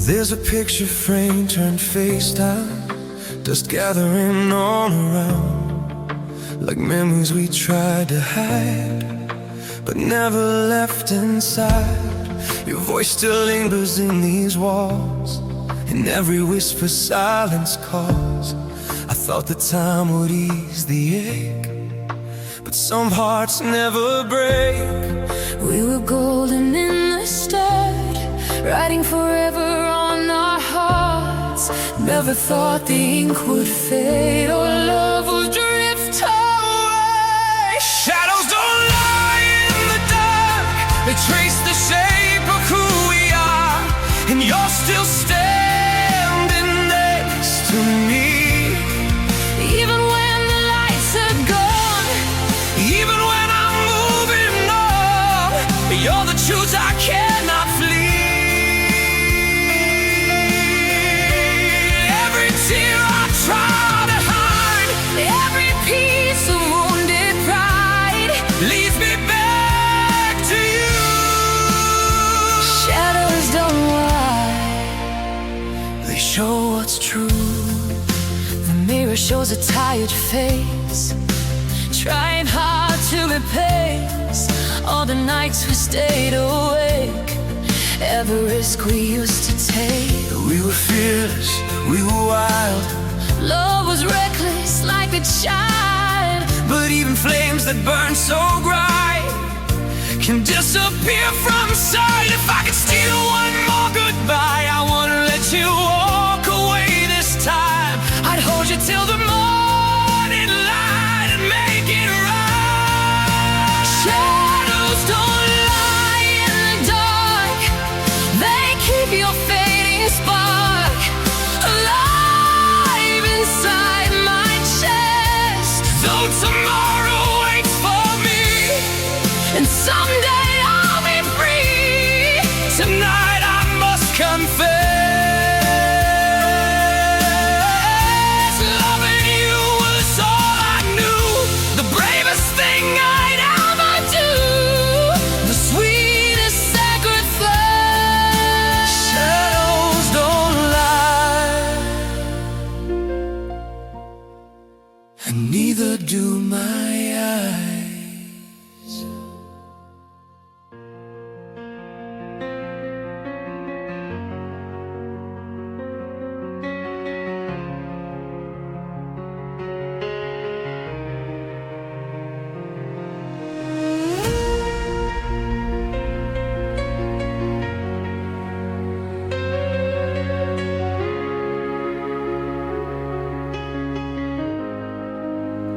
There's a picture frame turned face down, dust gathering all around, like memories we tried to hide, but never left inside. Your voice still lingers in these walls, in every whisper silence calls. I thought the time would ease the ache, but some hearts never break. We were golden in the start, writing forever on our hearts. Never thought the ink would fade or love would drift away. Shadows don't lie in the dark, they trace the shape of who we are, and you're still standing next to me. Even when the lights are gone, Even when I'm moving on, you're the truth I cannot flee. Every tear I try to hide, every piece of wounded pride leads me back to you. shadows don't lie, They show what's true. the mirror shows a tired face, trying hard to replace all the nights we stayed awake, every risk we used to take. We were fearless, we were wild, Love was reckless like a child, but even flames that burn so bright can disappear from sight. If I could steal one more goodbye, I wouldn't let you walk away this time. I'd hold you till the morning light and make it right. shadows don't lie in the dark, they keep your fading spark alive inside my chest. Though tomorrow waits for me, And someday I'll be free. tonight I must confess, loving you was all I knew, the bravest thing I'd ever do, The sweetest sacrifice. shadows don't lie, and neither do my eyes.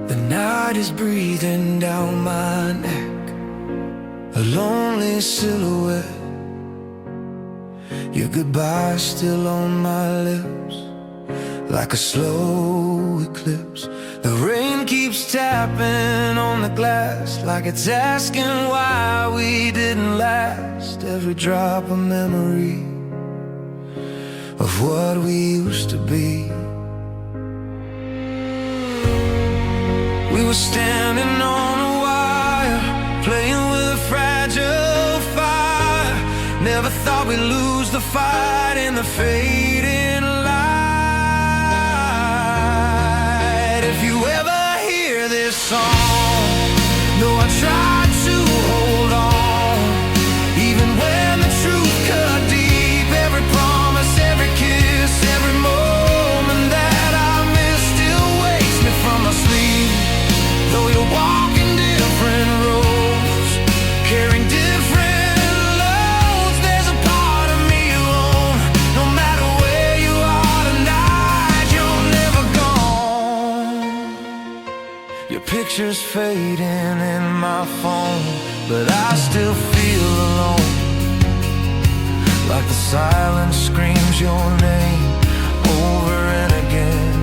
The night is breathing down my neck, a lonely silhouette. Your goodbye still on my lips, like a slow eclipse. The rain keeps tapping on the glass, like it's asking why we didn't last. Every drop a memory of what we used to be. We were standing on a wire, playing with a fragile fire. Never thought we'd lose the fight in the fading light. If you ever hear this song, know I tried to hold on, even when the truth cut deep. Every promise, every kiss, every moment that I missed still wakes me from my sleep. Though you're walking different roads, carrying different loads, there's a part of me alone. No matter where you are tonight, you're never gone. Your picture's fading in my phone, but I still feel alone, like the silence screams your name over and again.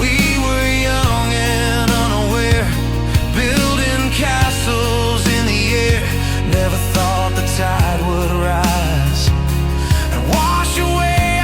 We were young and unaware, building castles in the air. Never thought the tide would rise and wash away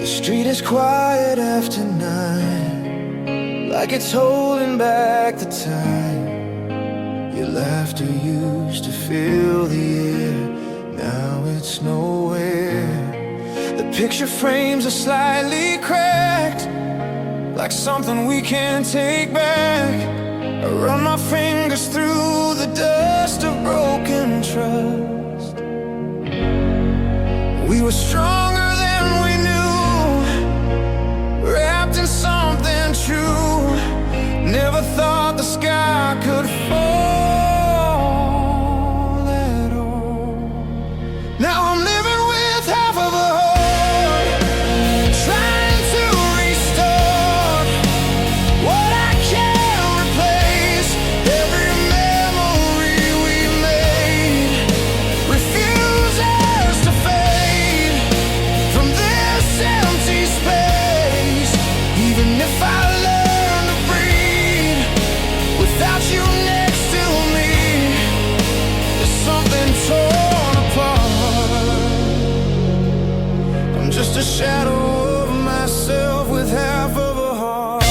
The street is quiet after 9, like it's holding back the time. Your laughter used to fill the air, now it's nowhere. The picture frames are slightly cracked, like something we can't take back. I run my fingers through the dust of broken trust. We were stronger than we knew, wrapped in something true. Never thought the sky could fall at all. Now I'm living with half of a heart, trying to restore what I can't replace. Every memory we made refuses to fade from this empty space. Even if I learn to breathe without you next to me, there's something torn apart. I'm just a shadow of myself with half of a heart.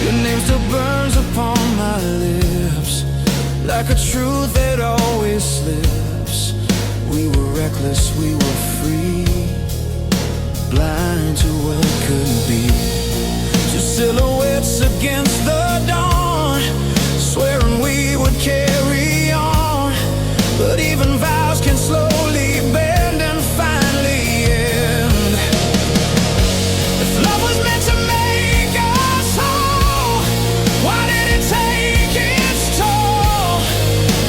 Your name still burns upon my lips, like a truth that always slips. We were reckless, we were free, blind to what could be. Two silhouettes against the dawn, swearing we would carry on. But even vows can slowly bend and finally end. If love was meant to make us whole, why did it take its toll?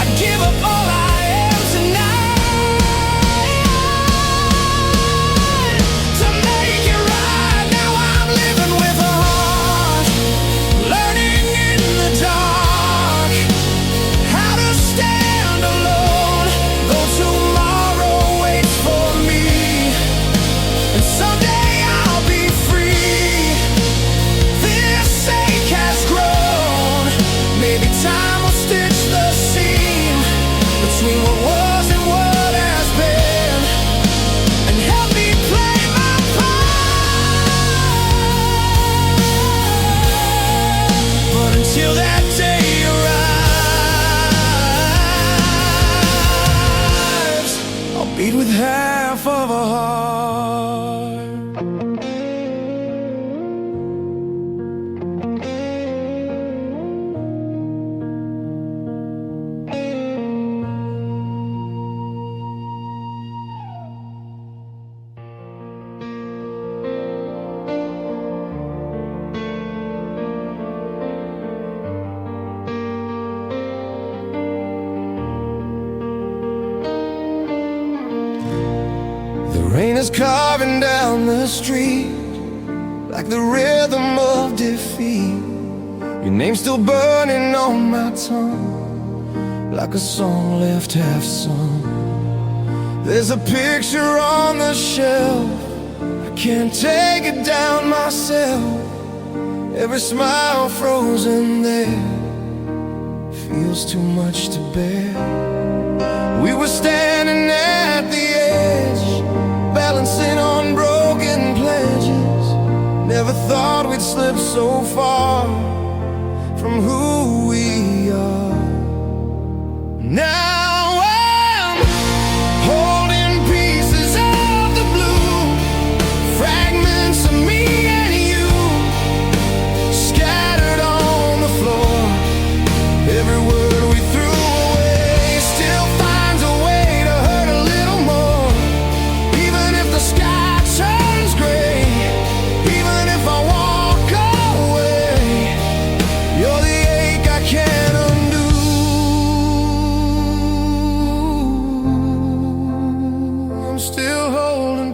I'd give up all I am tonight to make it right. Now I'm living with a heart, learning in the dark how to stand alone, though tomorrow waits for me. And someday I'll be free. This ache has grown. Maybe time will stitch the seam between what was and what has been, and help me play my part. But until that day arrives, I'll beat with half of a heart. The rain is carving down the street, like the rhythm of defeat. Your name's still burning on my tongue, like a song left half sung. There's a picture on the shelf, I can't take it down myself. Every smile frozen there feels too much to bear. We were standing at the edge, balancing on broken pledges. Never thought we'd slip so far from who we are. Now I'm holding pieces of the blue, fragments of me and you, scattered on the floor. Every word we threw away still finds a way to hurt a little more. Even if the sky turns gray, even if I walk away, you're the ache I can't undo. I'm still holding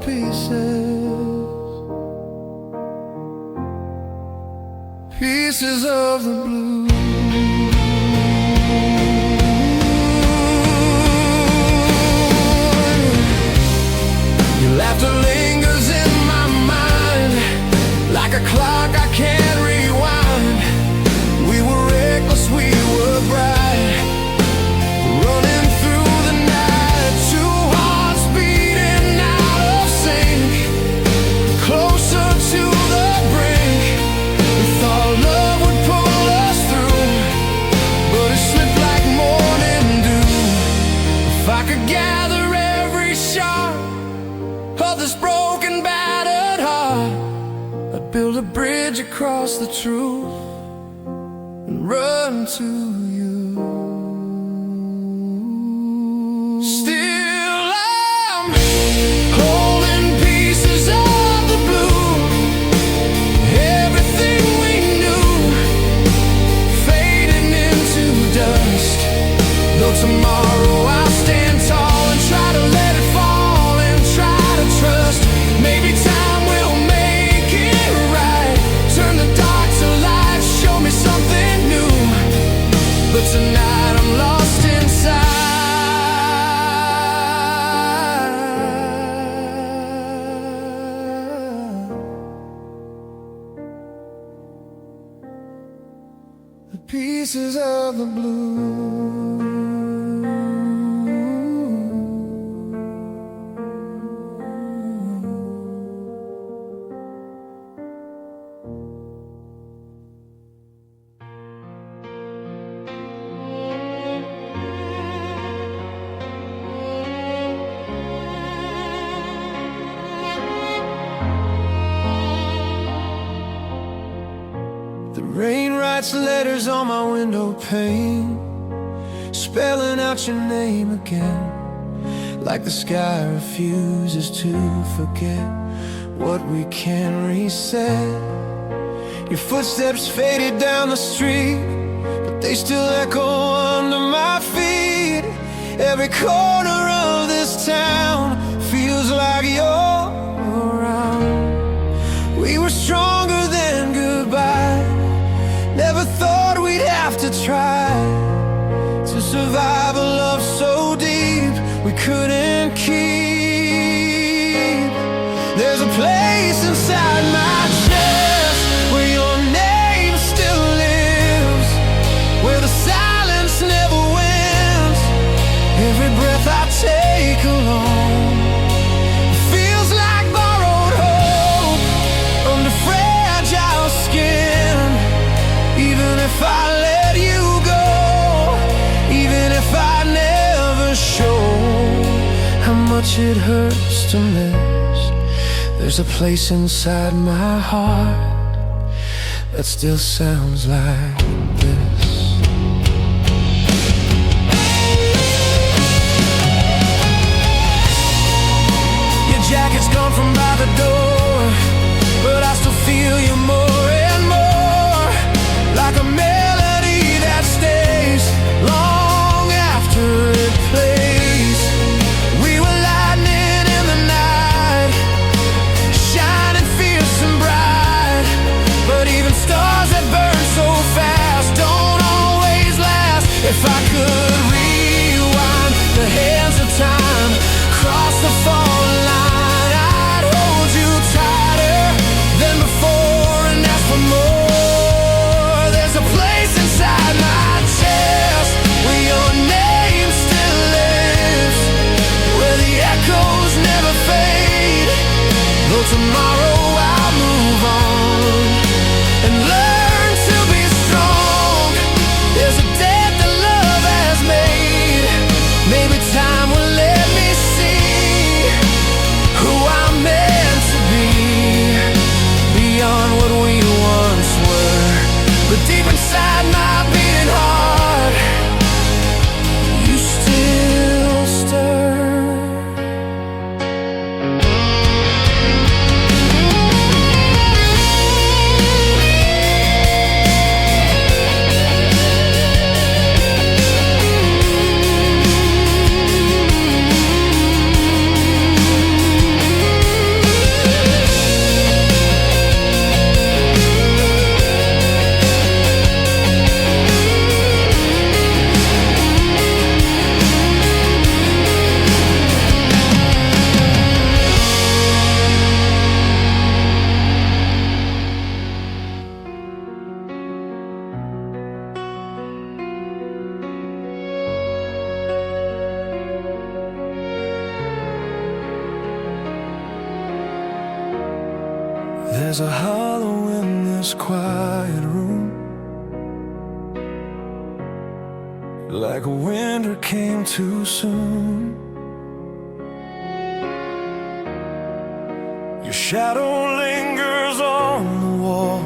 pieces of the blue. Your laughter lingers in my mind, like of this broken, battered heart. I'd build a bridge across the truth and run to you. Still I'm holding pieces of the blue. Everything we knew fading into dust. Though tomorrow I'll stand tall and try to let it fall and try to trust. Maybe time will make it right. Turn the dark to light, show me something new. But tonight I'm lost inside. The pieces of the blue. The rain writes letters on my window pane, spelling out your name again. Like the sky refuses to forget what we can reset. Your footsteps faded down the street, but they still echo under my feet. Every corner of this town feels like you're around. We were stronger than goodbye. Never thought we'd have to try to survive a love so deep we couldn't keep. There's a place inside my chest where your name still lives, where the silence never wins. Every breath I take alone feels like borrowed hope under fragile skin. Even if I let you go, even if I never show how much it hurts to miss, there's a place inside my heart that still sounds like this. Your jacket's gone from by the door, but I still feel you more and more. Like a melody that stays long after it plays. We were lightning in the night, shining fierce and bright. But even stars that burn so fast don't always last. If I could rewind the hands of time, cross the falling line, I'd hold you tighter than before and ask for more. There's a place inside my chest where your name still lives, where the echoes never fade. Though tomorrow I'll move on and learn to be strong. There's a debt that love has made. Maybe time will let me see who I'm meant to be, beyond what we once were. But deep inside my beating heart, you still stir. There's a hollow in this quiet room, like winter came too soon. Your shadow lingers on the wall,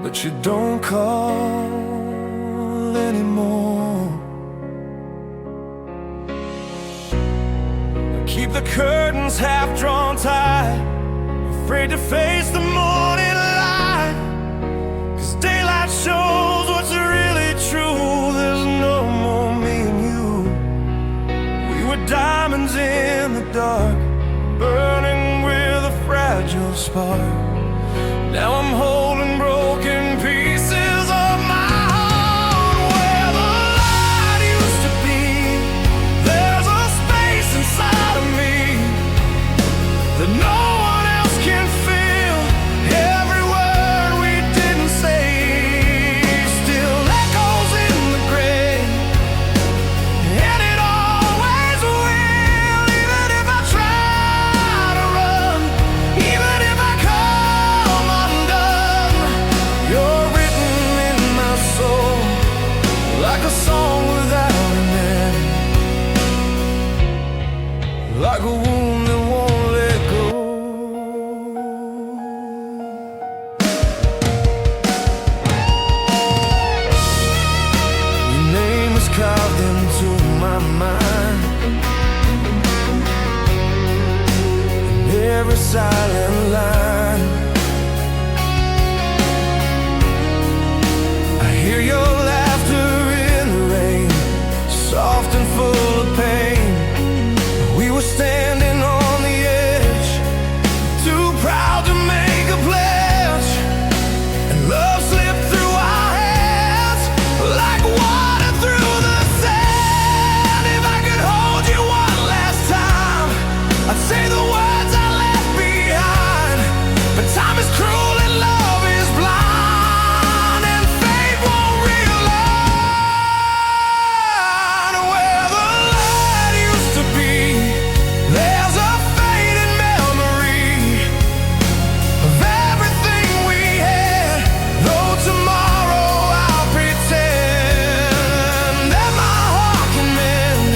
but you don't call anymore. Keep the curtains half drawn tight, afraid to face the morning light, 'cause daylight shows what's really true. There's no more me and you. We were diamonds in the dark, burning with a fragile spark. Now I'm holding broken pieces of my heart. Where the light used to be, there's a space inside of me that no one else can feel. Every word we didn't say still echoes in the grave, and it always will. Even if I try to run, even if I come undone, you're written in my soul like a song without an end, like a wound that won't let go. Your name is carved into my mind, in every silent line. I hear your laughter in the rain, soft and full of pain. We were standing on the edge, too proud to make a pledge, and love slipped through our hands like water through the sand. If I could hold you one last time, I'd say the words I left behind. But time is cruel and love is blind, and fate won't realign. Where the light used to be, there's a faded memory of everything we had. Though tomorrow I'll pretend that my heart can mend,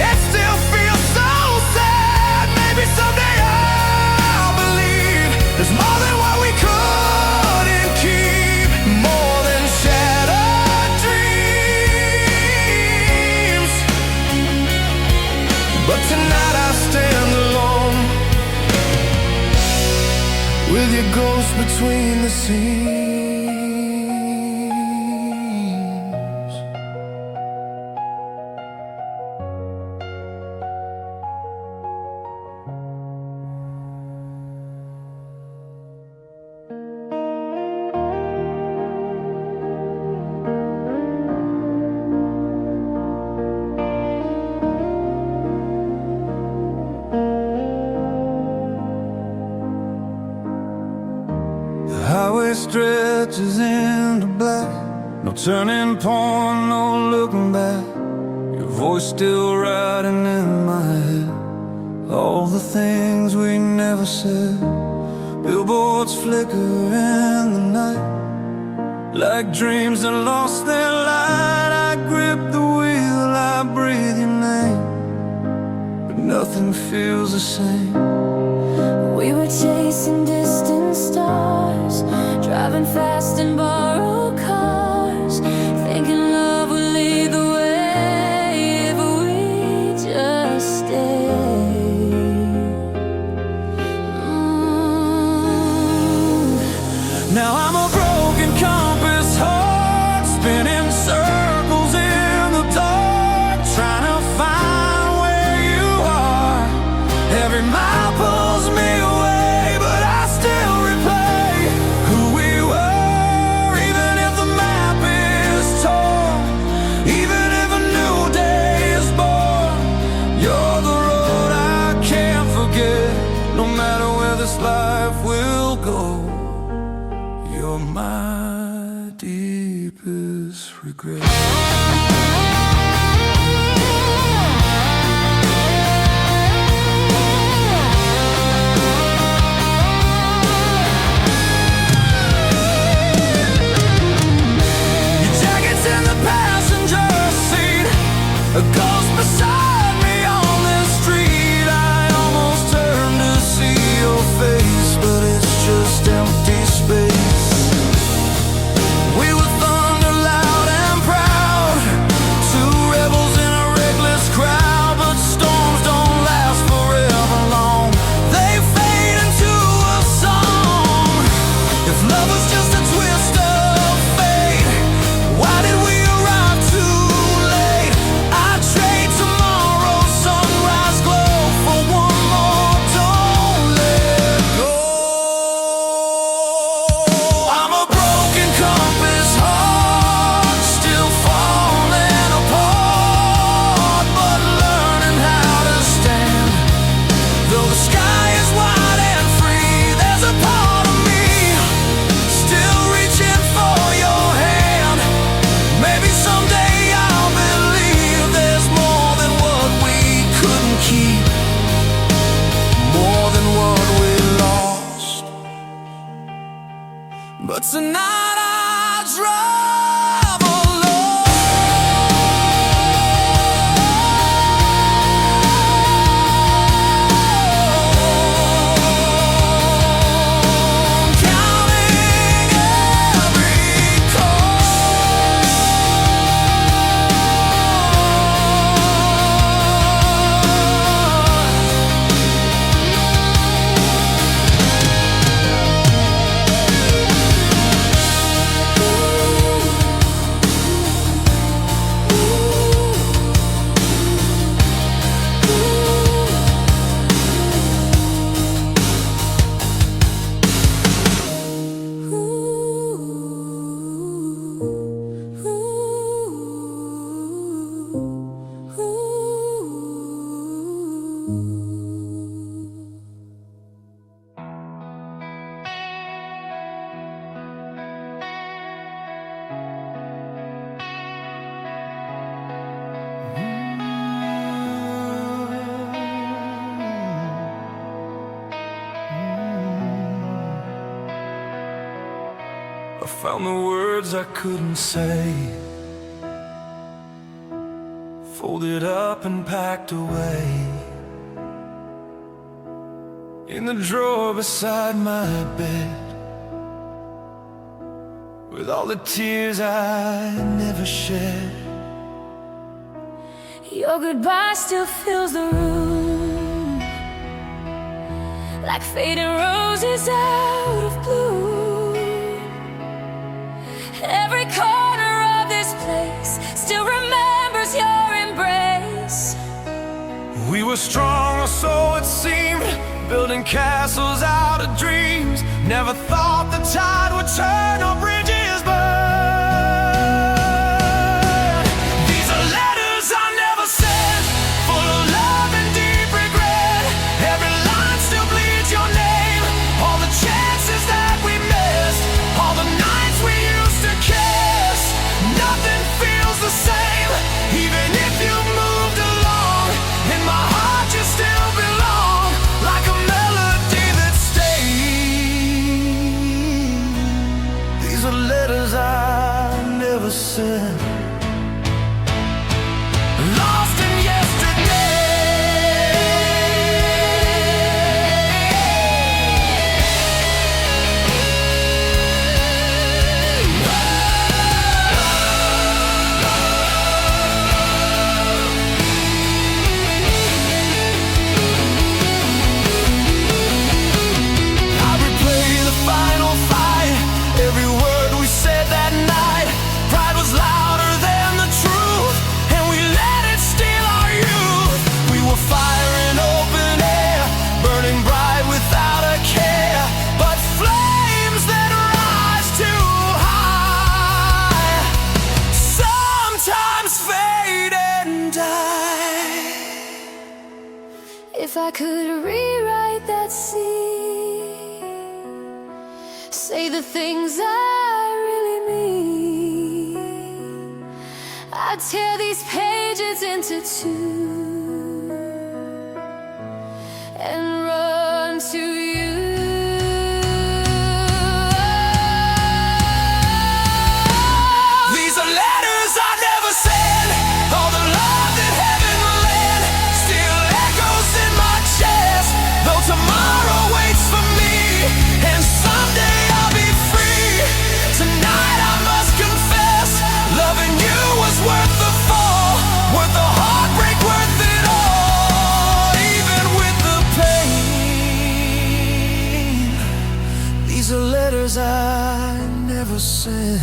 it still feels so sad. Maybe someday I'll believe there's more than what we couldn't keep, more than shattered dreams. But tonight I stand alone, with your ghost between the seams. The highway stretches into black, no turning point, no looking back. Your voice still riding in my head, all the things we never said. Billboards flicker in the night, like dreams that lost their light. I grip the wheel, I breathe your name, but nothing feels the same. We were chasing distant stars, driving fast in borrowed cars, thinking love would lead the way if we just stayed. Now I'm a broken compass, heart spinning circles in the dark, trying to find where you are. Every mile pulls me away, but I still replay who we were. Even if the map is torn, even if a new day is born, you're the road I can't forget. No matter where this life will go, you're my deepest regret. Your jacket's in the passenger seat, a ghost beside me on this street. I almost turned Tonight I drive alone, counting every chord. I found the words I couldn't say, folded up and packed away in the drawer beside my bed, with all the tears I never shed. Your goodbye still fills the room, like fading roses out of bloom. Every corner of this place still remembers your embrace. We were strong, or so it seemed, building castles out of dreams. Never thought the tide would turn or bridges burn. These are letters I never sent, full of love and deep regret. Every line still bleeds your name, all the chances that we missed, all the nights we used to kiss. Nothing feels the same, even if you moved along. In my heart you still belong, like a melody that stays. These are letters I never sent, lost in If I could rewrite that scene, say the things I really mean, I'd tear these pages into two and run to you. These are letters I never sent, all the love that heaven lent still echoes in my chest. Though tomorrow waits for me, and someday I'll be free. Tonight I must confess, loving you was worth the fall, worth the heartbreak, worth it all, even with the pain. These are letters I never sent,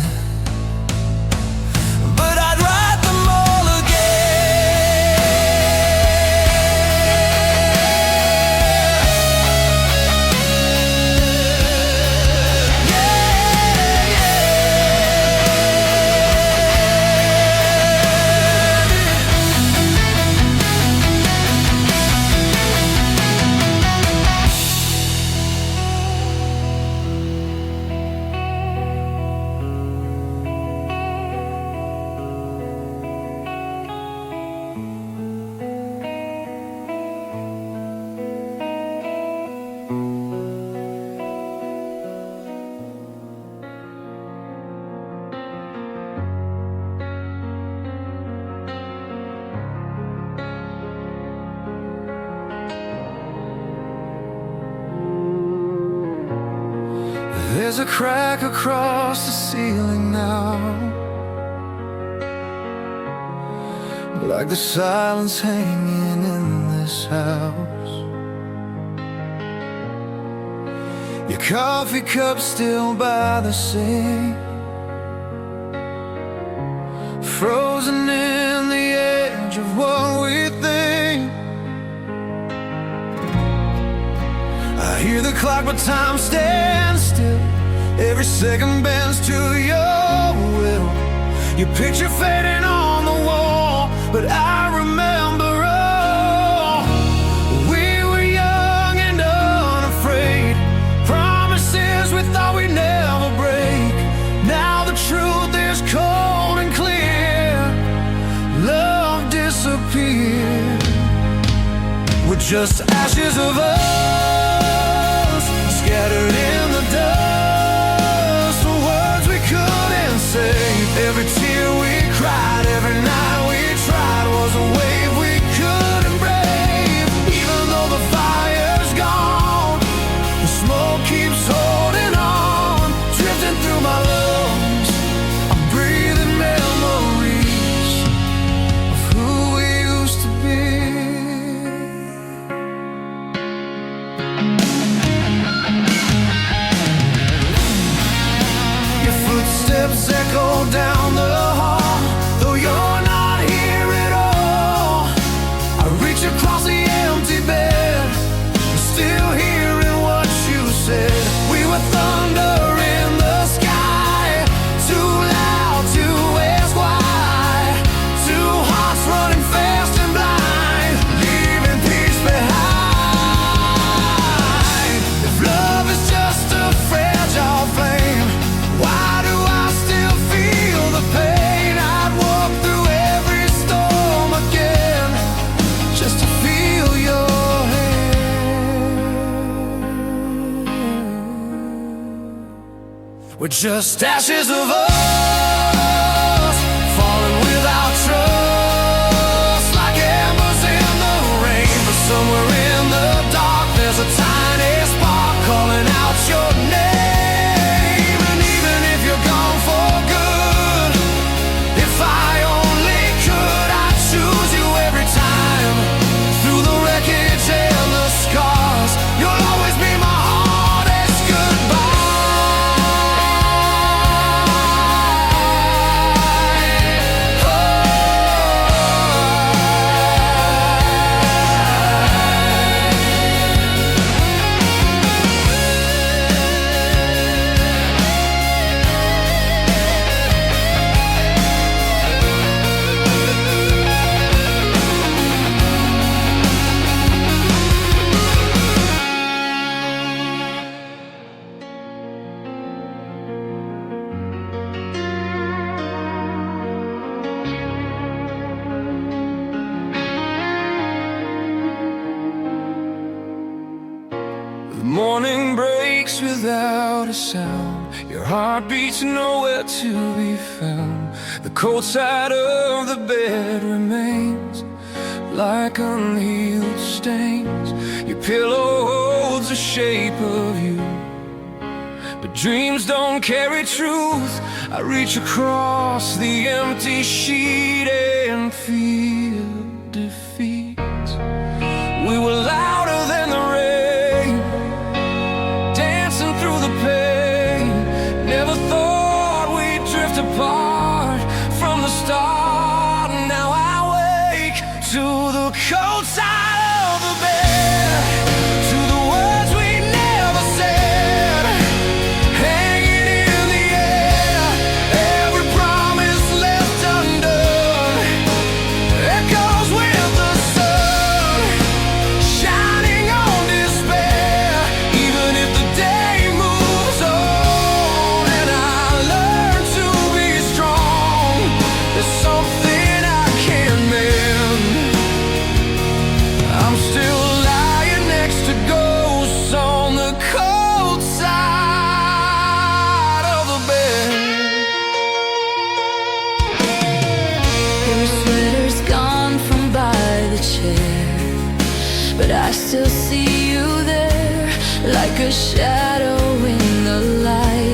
but I'd write them all again. Yeah, There's a crack across the ceiling now, like the silence hanging in this house. Your coffee cup still by the sink, frozen in the edge of what we think. I hear the clock but time stands still, every second bends to your will. Your picture fading on the wall, but I remember all. We were young and unafraid, promises we thought we'd never break. Now the truth is cold and clear, love disappeared. We're just ashes of us, scattered in the dust. The words we couldn't say, every tear we cried, every night we tried was a wave we couldn't brave. Even though the fire's gone, the smoke keeps holding on, drifting through my lungs. I'm breathing memories of who we used to be. Your footsteps echo down the hall, though you're not here at all. I reach across the empty bed, still hearing what you said. We were thunder in the sky, too loud to ask why. Two hearts running fast and blind, leaving peace behind. If love is just a fragile flame, why do I still feel the pain? I'd walk through every storm again, just to feel your hand. We're just ashes of us, falling without trust, like embers in the rain. But somewhere in the dark there's a tiny spark calling out your name. And even if you're gone for good, if I only could, I'd choose you every time. Through the wreckage and the scars, you'll always be my hardest goodbye. The morning breaks without a sound, your heart beats nowhere to be found. The cold side of the bed remains like unhealed stains. Your pillow holds the shape of you, but dreams don't carry truth. I reach across the empty sheet and feel defeat. We were louder than the rain, dancing through the pain. Never thought we'd drift apart from the start. Now I wake to the cold side of the bed, to the words we never said, hanging in the air. Every promise left undone echoes with the sun, shining on despair. Even if the day moves on and I learn to be strong, there's something I can't mend. I'm still lying next to ghosts on the cold side of the bed. Your sweater's gone from by the chair, but I still see you there, like a shadow in the light.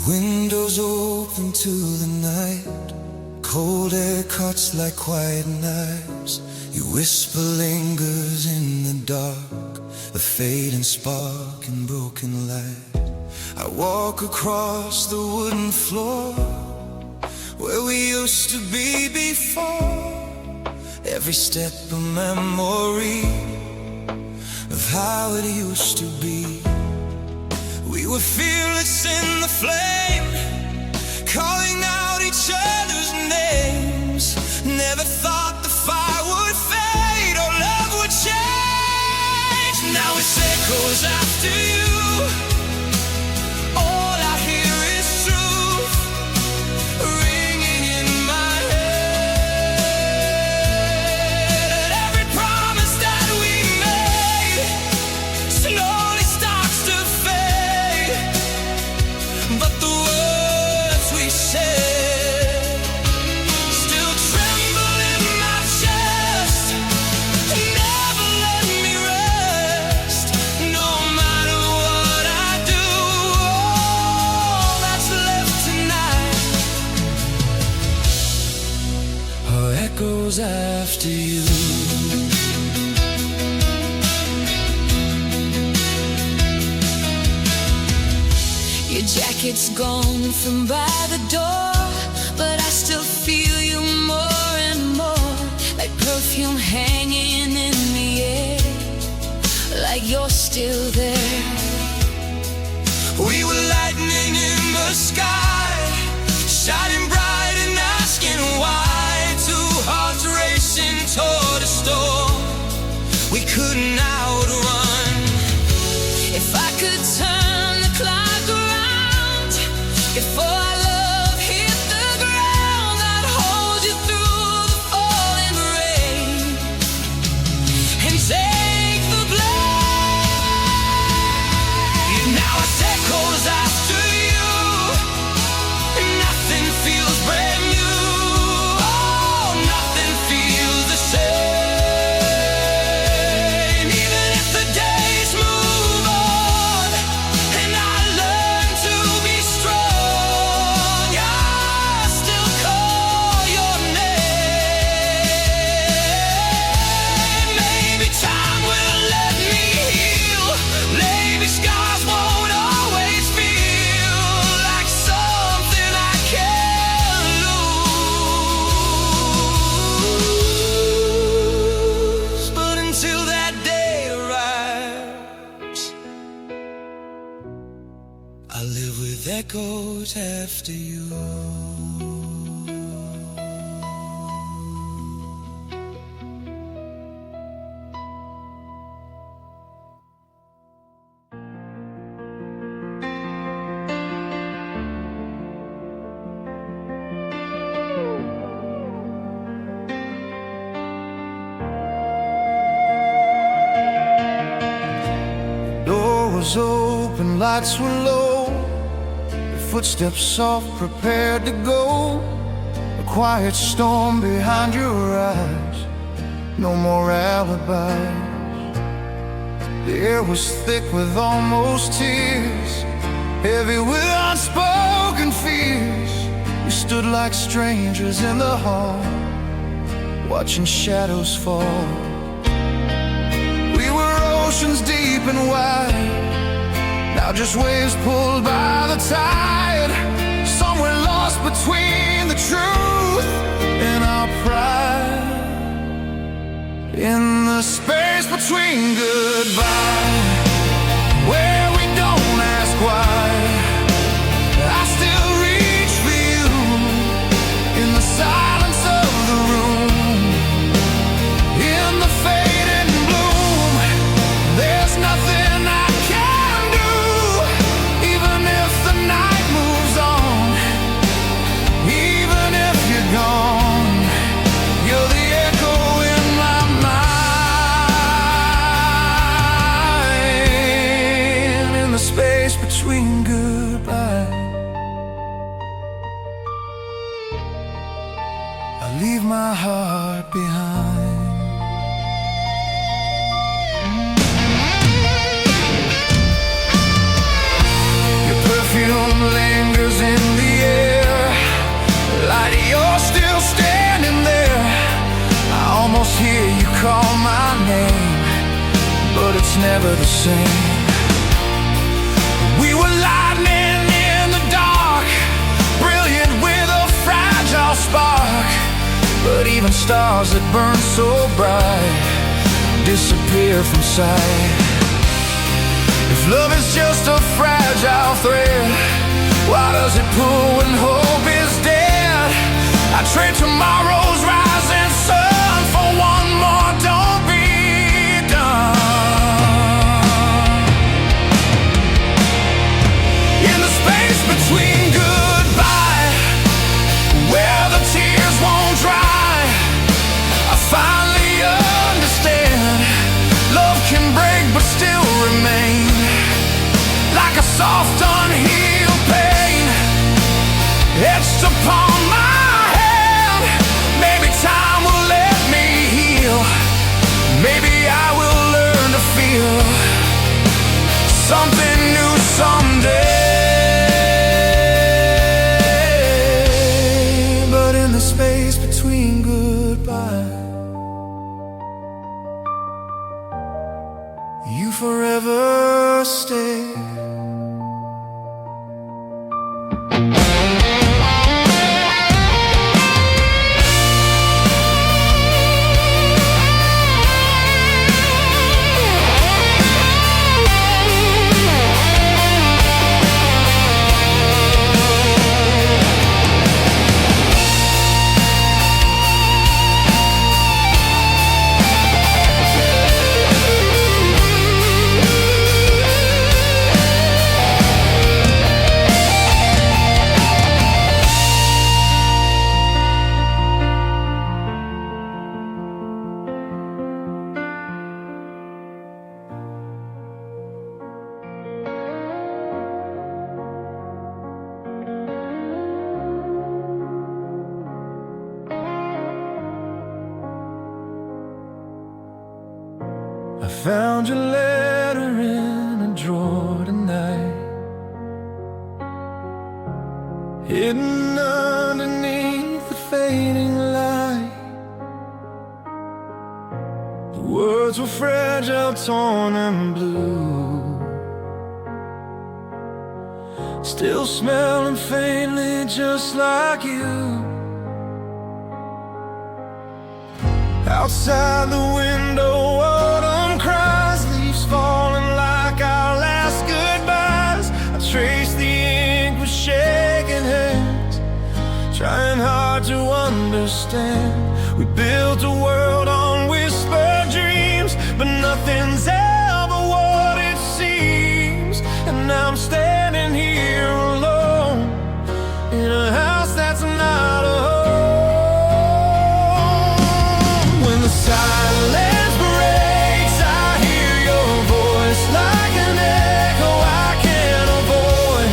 Windows open to the night, cold air cuts like quiet knives. Your whisper lingers in the dark, a fading spark in broken light. I walk across the wooden floor where we used to be before. Every step a memory of how it used to be. We were fearless in the flame, calling out each other's names. Never thought the fire would fade or love would change. Now it's echoes after you. All I hear is truth ringing in my head. Every promise that we made slowly starts to fade, but the words we said still tremble in my chest. Never let me rest, no matter what I do. All that's left tonight are echoes after you. Your jacket's gone from by the door, but I still feel you more and more, like perfume hanging in the air, like you're still there. We were lightning in the sky, shining bright and asking why. Two hearts racing toward a storm we couldn't outrun. If I could turn the clock around, before our love hit the ground, I'd hold you through the falling rain and take the blame. Now it's echoes after you, and nothing feels brand new. Oh, nothing feels the same. Even if the days move on and I learn to be strong, I still call your name. Maybe time will let me heal. Maybe scars won't always feel like something I can't lose. But until that day arrives, I live with echoes after you. Door was open, lights were low, your footsteps soft, prepared to go. A quiet storm behind your eyes, no more alibis. The air was thick with almost tears, heavy with unspoken fears. We stood like strangers in the hall, watching shadows fall. We were oceans deep and wide, now just waves pulled by the tide. Somewhere lost between the truth and our pride, in the space between goodbye, where we don't ask why. I still reach for you in the silence of the room, in the fading bloom. There's nothing I can do, even if the night moves on, even if you're gone. You're the echo in my mind, in the space between goodbye. I leave my heart behind. Your perfume lingers it's never the same. We were lightning in the dark, brilliant with a fragile spark. But even stars that burn so bright disappear from sight. If love is just a fragile thread, why does it pull when hope is dead? I trade tomorrow's rising sun for one more don't be done. In the space between goodbye, where the tears won't dry, I finally understand love can break but still remain. Like a soft unhealed pain etched upon my hand. Maybe time will let me heal. Maybe I will learn to feel something new someday. But in the space between goodbye, you forever stay. I found your letter in a drawer tonight, hidden underneath the fading light. The words were fragile, torn and blue, still smelling faintly just like you. Outside the window, autumn cries, leaves falling like our last goodbyes. I trace the ink with shaking hands, trying hard to understand. We built a world on whispered dreams, but nothing's ever what it seems. And now I'm standing here alone in a house that's not a home. Silence breaks, I hear your voice like an echo I can't avoid,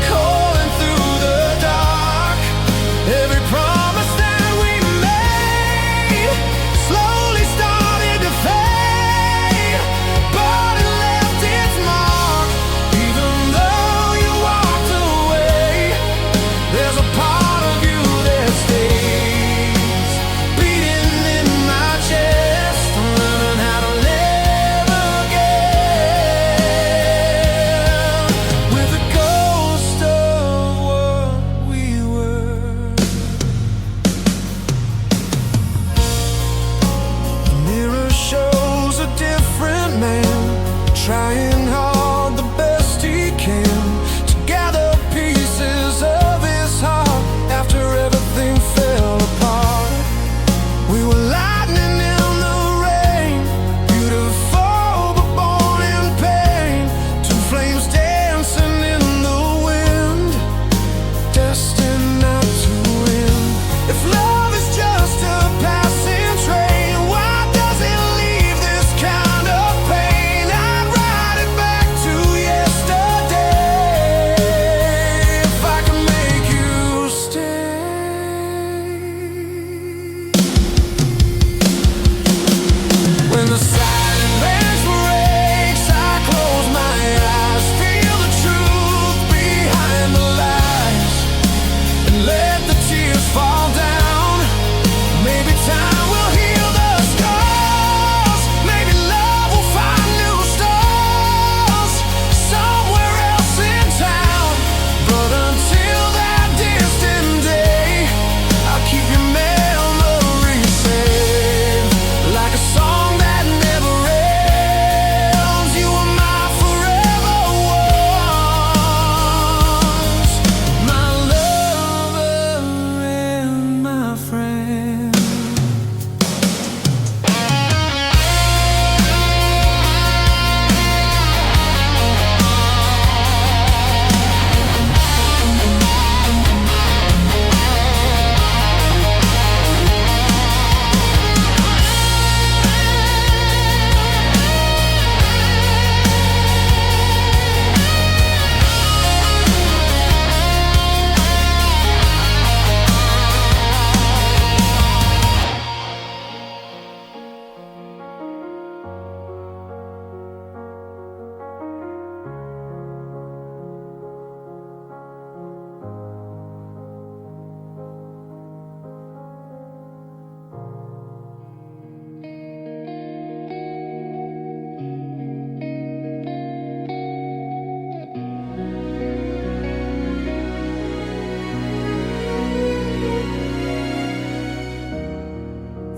calling through the dark. Every promise that we made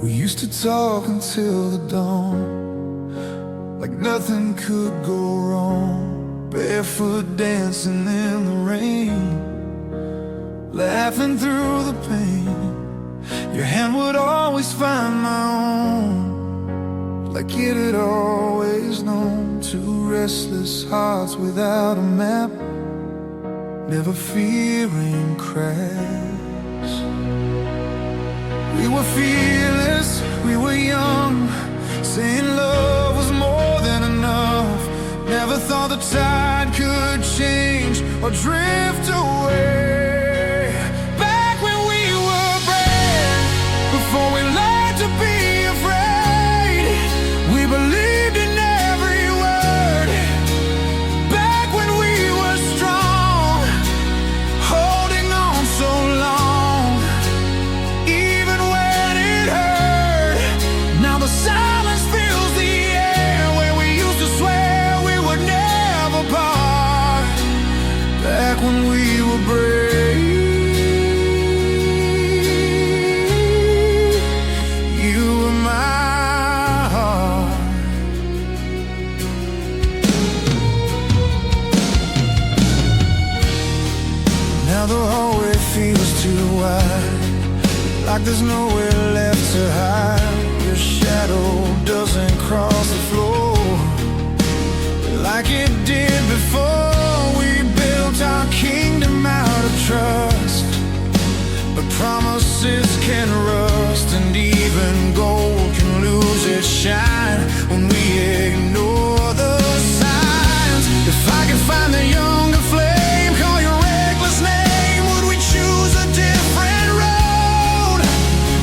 We used to talk until the dawn, like nothing could go wrong. Barefoot dancing in the rain, laughing through the pain. Your hand would always find my own, like it had always known. Two restless hearts without a map, never fearing cracks. We were fearless, we were young, saying love was more than enough. Never thought the tide could change or drift away. Back when we were brave, before we learned to be afraid, we believed in every word. Back when we were strong, holding on so long, even when it hurt. Now the silence fills the air where we used to swear we would never part. Back when we were brave, you were my heart. Now the hallway feels too wide, like there's nowhere left to hide. Your shadow doesn't cross the floor like it did before. We built our kingdom out of trust, but promises can rust, and even gold can lose its shine when we ignore the signs. If I could find the younger flame, call your reckless name, would we choose a different road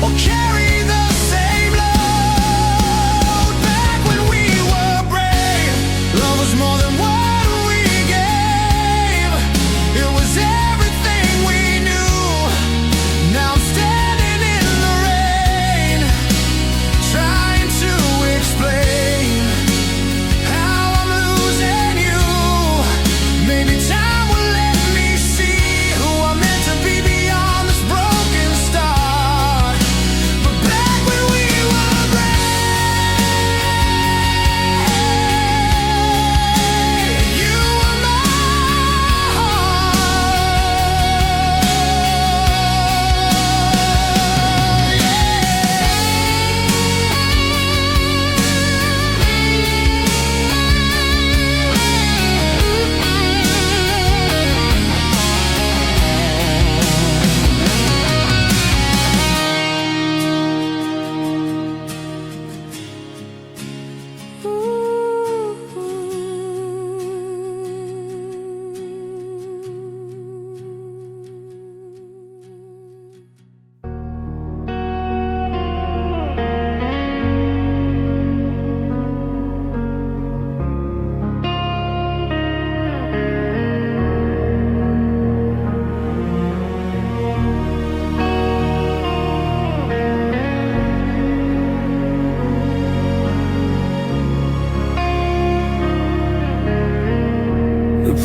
or carry the same load? Back when we were brave, love was more than what we gave. It was everything we knew. Now I'm standing in the rain, trying to explain how I'm losing you. Maybe time will let me see who I'm meant to be beyond this broken start. But back when we were brave, you were my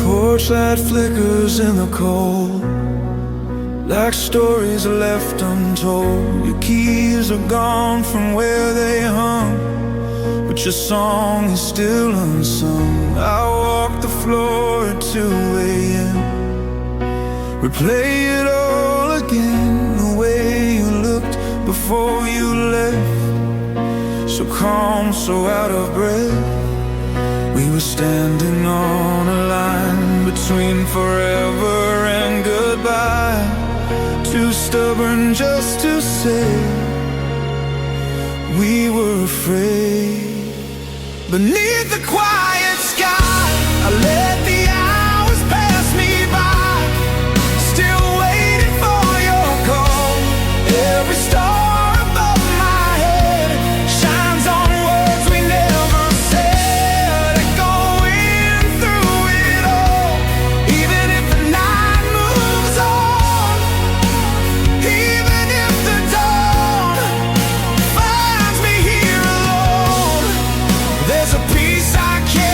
porch light flickers in the cold, like stories left untold. Your keys are gone from where they hung, but your song is still unsung. I walk the floor at 2 a.m., replay it all again. The way you looked before you left, so calm, so out of breath. We were standing on a line between forever and goodbye, too stubborn just to say we were afraid. Beneath the quiet sky, I let the hours pass me by, still waiting for your call. Every star above my head shines on words we never said, echoing through it all. Even if the night moves on, even if the dawn finds me here alone, there's a peace I can't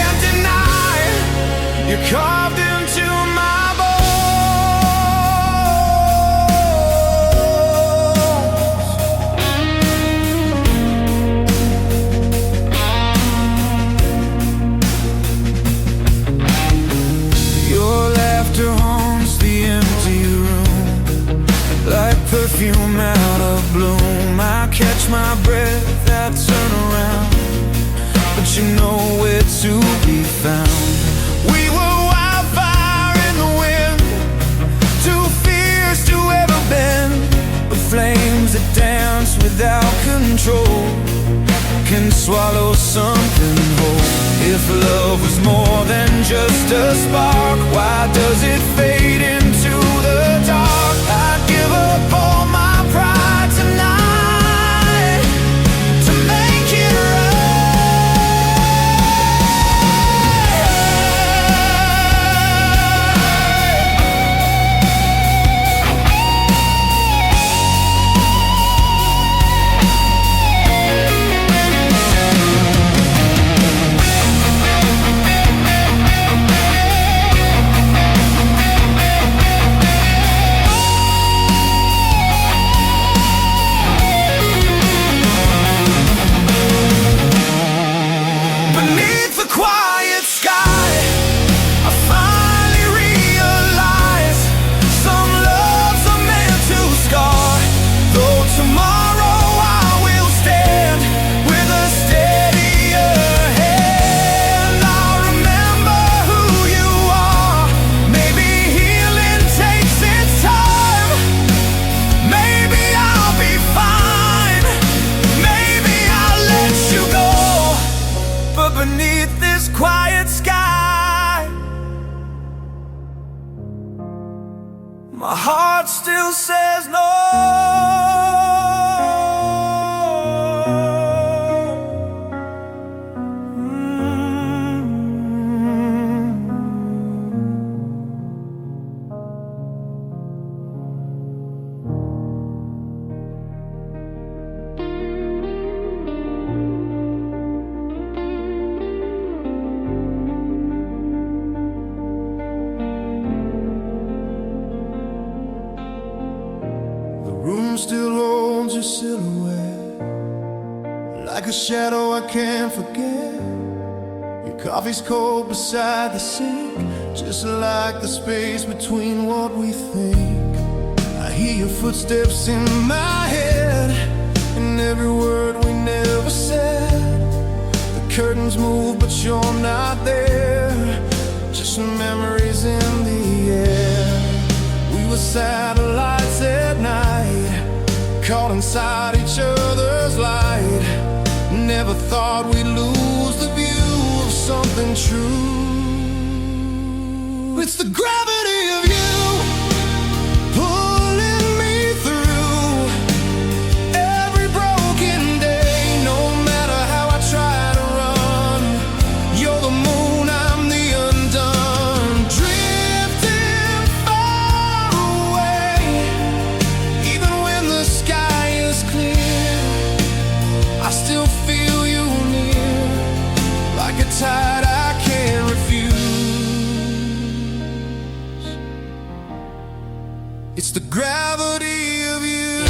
perfume out of bloom. I catch my breath, I turn around, but you nowhere to be found. We were wildfire in the wind, too fierce to ever bend, but flames that dance without control can swallow something whole. If love was more than just a spark, why does it fade into the dark? I'd give up all my pride tonight to make it beneath this quiet sky, my heart still says no. Room still holds your silhouette, like a shadow I can't forget. Your coffee's cold beside the sink, just like the space between what we think. I hear your footsteps in my head, and every word we never said. The curtains move but you're not there, just memories in the air. We were satellites at night, caught inside each other's light. Never thought we'd lose the view of something true. It's the gravity of you pulling me through every broken day. No matter how I try to run, you're the moon, I'm the undone. Drifting far away, even when the sky is clear, I still feel you near, like a tide I can't refuse. It's the gravity of you.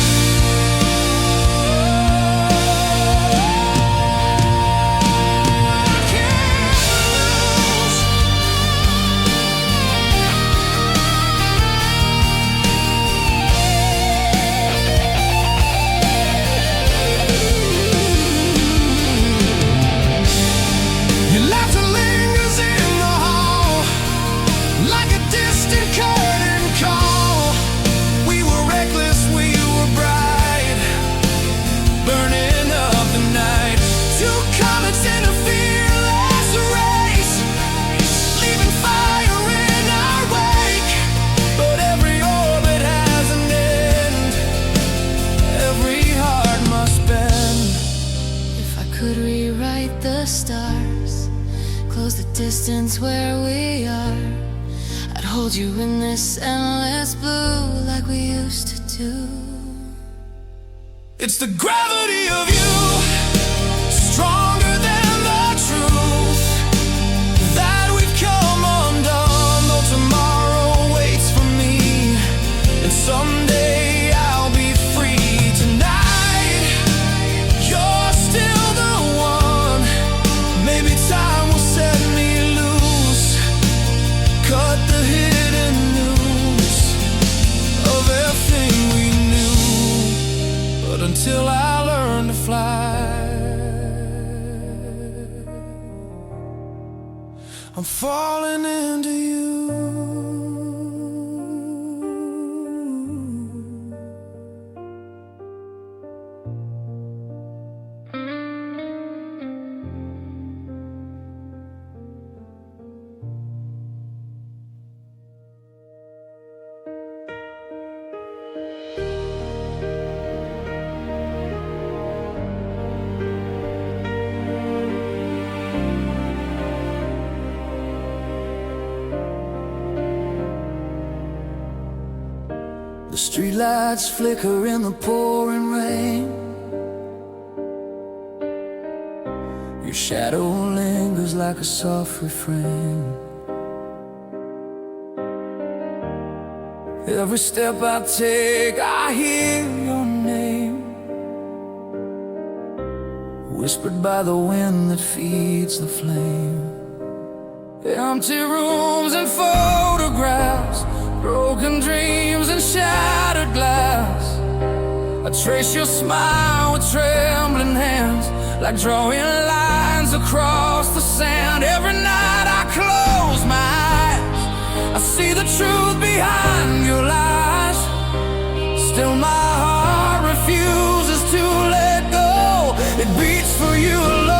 I can't lose. Your laughter lingers in the hall, like a distant curtain call. We were reckless, we were bright, burning up the night. Two comets in a fearless race, leaving fire in our wake. But every orbit has an end, every heart must bend. If I could rewrite the stars, close the distance where we are, I'd hold you in this endless blue like we used to do. It's the gravity of you, stronger than the truth, that we've come undone. Though tomorrow waits for me, and someday I'll be free. Tonight, you're still the one. Maybe time will set me loose, cut the hidden news of everything we knew. learn to fly. I'm falling into you. The streetlights flicker in the pouring rain. Your shadow lingers like a soft refrain. Every step I take, I hear your name, whispered by the wind that feeds the flame. Empty rooms and photographs, broken dreams and shattered glass. I trace your smile with trembling hands, like drawing lines across the sand. Every night I close my eyes, I see the truth behind your lies. Still my heart refuses to let go. It beats for you alone.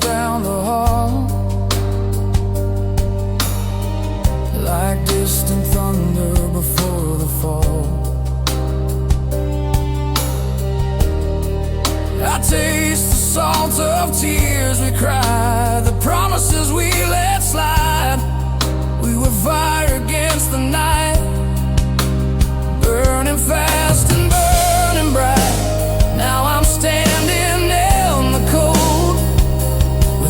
Down the hall, like distant thunder before the fall. I taste the salt of tears we cried, the promises we let slide. We were fire against the night, burning fast and burning bright. Now I'm standing in the cold,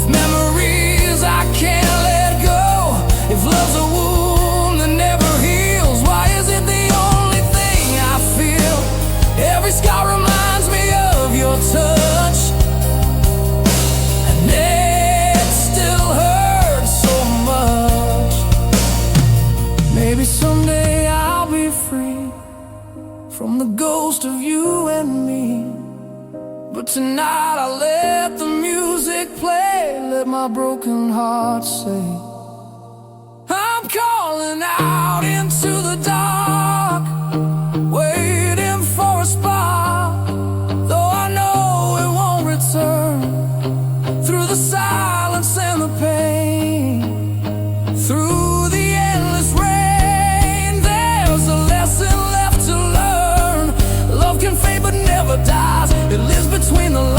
memories I can't let go. If love's a wound that never heals, why is it the only thing I feel? Every scar reminds me of your touch, and it still hurts so much. Maybe someday I'll be free from the ghost of you and me, but tonight I let the music play, let my broken heart say, I'm calling out into the dark, waiting for a spark, though I know it won't return. Through the silence and the pain, through the endless rain, there's a lesson left to learn. Love can fade but never dies, it lives between the lines.